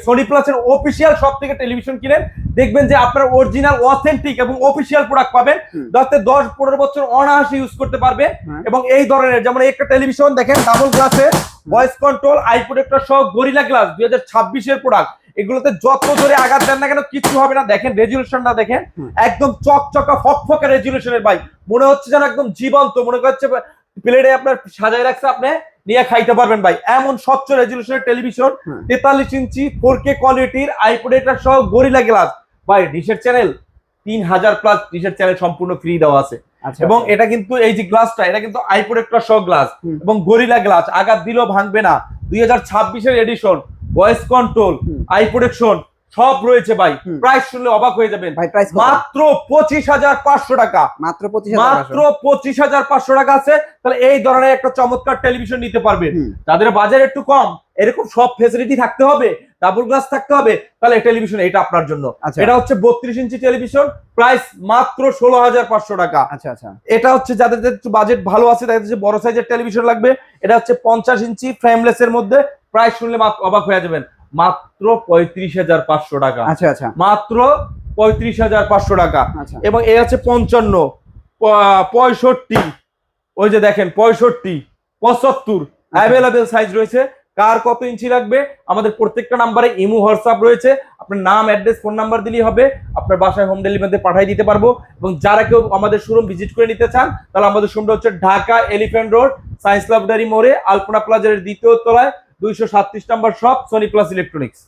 Sony প্লাসের official shop থেকে television কিনেন, দেখবেন যে আপনার অরিজিনাল অথেন্টিক এবং অফিসিয়াল প্রোডাক্ট পাবেন, যাতে 10-15 বছর অনায়াসে ইউজ করতে পারবে। এবং এই ধরনের যেমন একটা টেলিভিশন দেখেন ডাবল গ্লাসের, ভয়েস কন্ট্রোল, আই প্রোটেক্টর সহ, গরিলা গ্লাস 2026 এর প্রোডাক্ট। এগুলোতে যত ধরে আঘাত দেন না কেন কিছু হবে না। দেখেন রেজুলেশনটা দেখেন, একদম চকচকা ফকফকা রেজুলেশনের ভাই, মনে হচ্ছে যেন একদম জীবন্ত, মনে হচ্ছে প্লেটে আপনার সাজায় রাখছে, আপনি নিয়ে খাইতে পারবেন ভাই, এমন স্বচ্ছ রেজুলেশনের টেলিভিশন। 43 ইঞ্চি 4K কোয়ালিটির আই প্রোটেক্টর সহ গরিলা গ্লাস ভাই। ডিশের চ্যানেল 3000+ ডিশের চ্যানেল সম্পূর্ণ ফ্রি দেওয়া আছে। এবং এটা কিন্তু এই যে গ্লাসটা, এটা কিন্তু আই প্রোটেক্টর সহ গ্লাস এবং গরিলা গ্লাস, আঘাত দিলেও ভাঙবে না। 2026 এর edition, voice control, eye protection সব রয়েছে ভাই। প্রাইস শুনলে অবাক হয়ে যাবেন ভাই, প্রাইস মাত্র 25,500 টাকা, মাত্র 25,500 টাকা আছে। তাহলে এই ধরনের একটা চমৎকার টেলিভিশন নিতে পারবেন। যাদের বাজার একটু কম, এরকম সব ফ্যাসিলিটি থাকতে হবে, ডাবল গ্লাস থাকতে হবে, তাহলে টেলিভিশন এটা আপনার জন্য। এটা হচ্ছে 32 ইঞ্চি টেলিভিশন, প্রাইস মাত্র 16,500 টাকা। আচ্ছা আচ্ছা, এটা হচ্ছে যাদের একটু বাজেট ভালো আছে, তাদের হচ্ছে বড় সাইজের টেলিভিশন লাগবে, এটা হচ্ছে 50 ইঞ্চি ফ্রেমলেস এর মধ্যে, প্রাইস শুনলে অবাক হয়ে যাবেন, মাত্র 35,500 টাকা। আচ্ছা আচ্ছা, মাত্র 35,500 টাকা। এবং এই আছে 55, 65, ওই যে দেখেন 65, 75 অ্যাভেলেবেল সাইজ রয়েছে। কার কত ইঞ্চি লাগবে, আমাদের প্রত্যেকটা নাম্বারে ইমো হোয়াটসঅ্যাপ রয়েছে, আপনার নাম, অ্যাড্রেস, ফোন নাম্বার দিলেই হবে, আপনার বাসায় হোম ডেলিভারিতে পাঠিয়ে দিতে পারবো। এবং যারা কেউ আমাদের শোরুম ভিজিট করে নিতে চান, তাহলে আমাদের শোরুমটা হচ্ছে Dhaka elephant road, science library মোড়ে, আলপনা প্লাজার 2য় তলায়, 237 নম্বর শপ, সোনি প্লাস ইলেকট্রনিক্স।